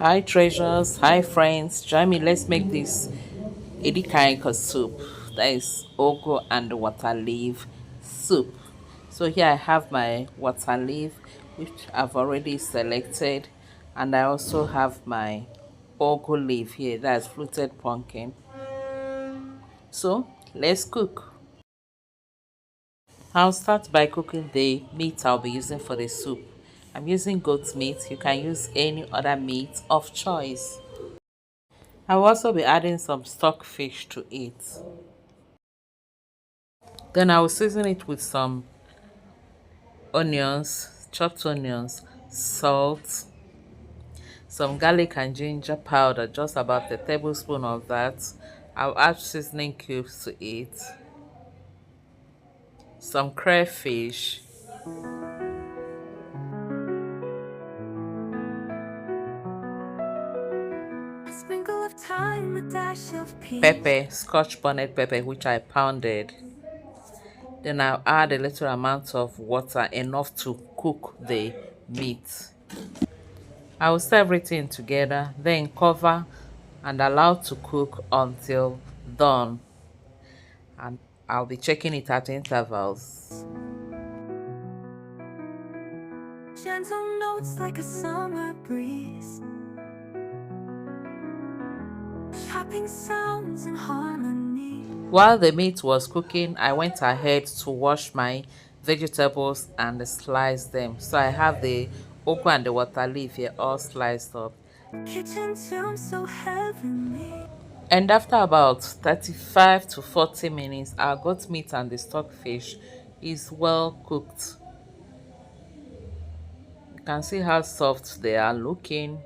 Hi treasures, hi friends, join me. Let's make this Edikang Ikong soup. That is ogo and water leaf soup. So here I have my water leaf, which I've already selected, and I also have my ogo leaf here. That's fluted pumpkin. So let's cook. I'll start by cooking the meat I'll be using for the soup. I'm using goat meat. You can use any other meat of choice. I will also be adding some stock fish to it. Then I will season it with some onions, chopped onions, salt, some garlic and ginger powder, just about a tablespoon of that. I'll add seasoning cubes to it, some crayfish, a sprinkle of thyme, a dash of peach, pepper, scotch bonnet pepper, which I pounded. Then I'll add a little amount of water, enough to cook the meat. I will stir everything together, then cover and allow to cook until done. And I'll be checking it at intervals. Gentle notes like a summer breeze, chopping sounds in harmony. While the meat was cooking, I went ahead to wash my vegetables and slice them. So I have the okra and the water leaf here all sliced up. Kitchen tomb so heavenly. And after about 35 to 40 minutes, our goat meat and the stockfish is well cooked. You can see how soft they are looking.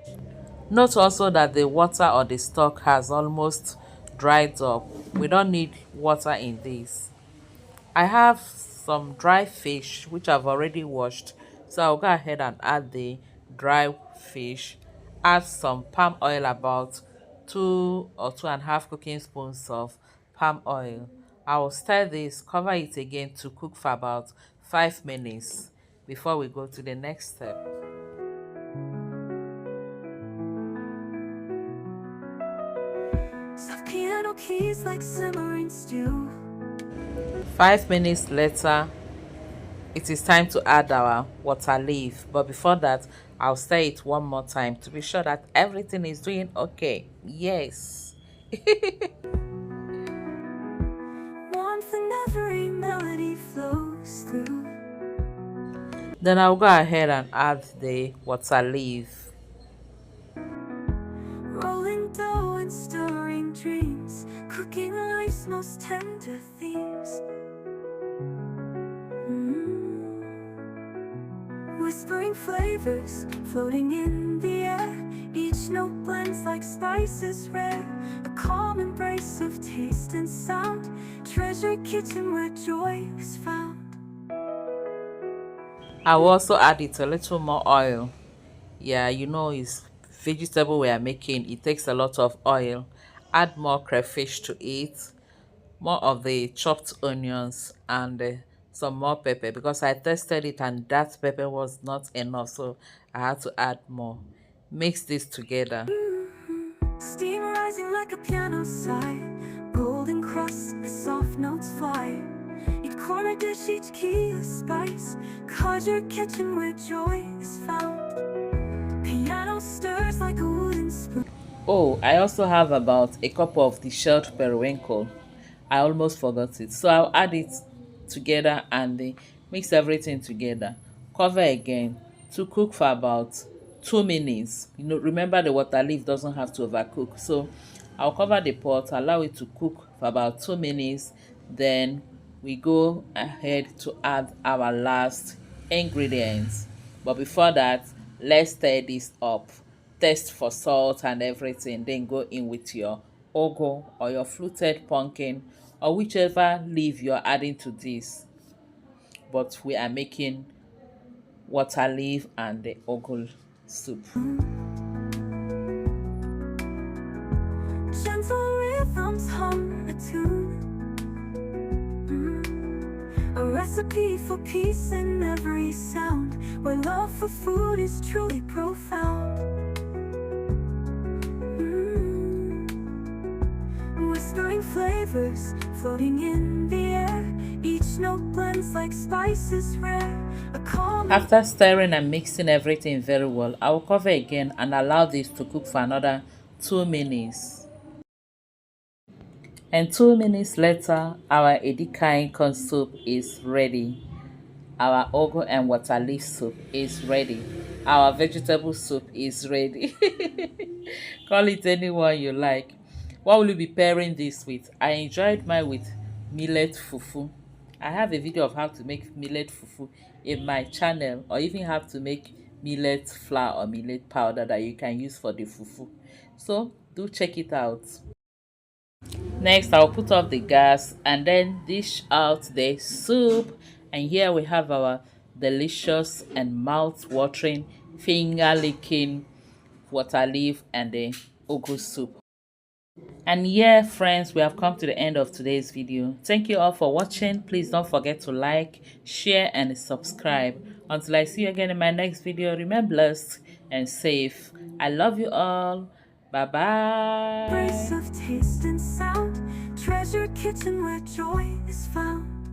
Note also that the water or the stock has almost dried up. We don't need water in this. I have some dry fish which I've already washed, so I'll go ahead and add the dry fish. Add some palm oil, about 2 or 2.5 cooking spoons of palm oil. I will stir this, cover it again to cook for about 5 minutes before we go to the next step. Soft piano keys like simmering stew. 5 minutes later, it is time to add our water leaf, but before that I'll stir it one more time to be sure that everything is doing okay. Yes. Warmth in every melody flows through. Then I'll go ahead and add the water leaf. Rolling dough and stirring dreams, cooking life's most tender themes. Whispering flavors floating in the air, each note blends like spices rare, a calm embrace of taste and sound, treasure kitchen where joy is found. I will also add it a little more oil. Yeah, you know, it's vegetable we are making, it takes a lot of oil. Add more crayfish to it, more of the chopped onions, and some more pepper, because I tested it and that pepper was not enough, so I had to add more. Mix this together. Steam rising like a piano sigh, golden crust, the soft notes fly. Each corner dish, each key a spice, cause your kitchen where joy is found. Piano stirs like a wooden spoon. Oh, I also have about a cup of the shelled periwinkle. I almost forgot it, so I'll add it together and mix everything together. Cover again to cook for about 2 minutes. You know, remember the water leaf doesn't have to overcook, so I'll cover the pot, allow it to cook for about 2 minutes. Then we go ahead to add our last ingredients, but before that, let's stir this up, test for salt and everything, then go in with your ugu or your fluted pumpkin or whichever leaf you're adding to this. But we are making water leaf and the ugu soup. Gentle rhythms hum a tune, a recipe for peace in every sound, where love for food is truly profound. flavors floating in the air. Each note blends like spices rare. After stirring and mixing everything very well, I will cover again and allow this to cook for another 2 minutes. And 2 minutes later, our Edikang Ikong soup is ready. Our ugu and water leaf soup is ready. Our vegetable soup is ready. Call it anyone you like. What will you be pairing this with? I enjoyed mine with millet fufu. I have a video of how to make millet fufu in my channel, or even how to make millet flour or millet powder that you can use for the fufu. So do check it out. Next, I'll put off the gas and then dish out the soup. And here we have our delicious and mouth-watering, finger-licking water leaf and the ugu soup. And yeah, friends, we have come to the end of today's video. Thank you all for watching. Please don't forget to like, share, and subscribe. Until I see you again in my next video, remain blessed and safe. I love you all. Bye-bye. Embrace of taste and sound, treasure kitchen where joy is found.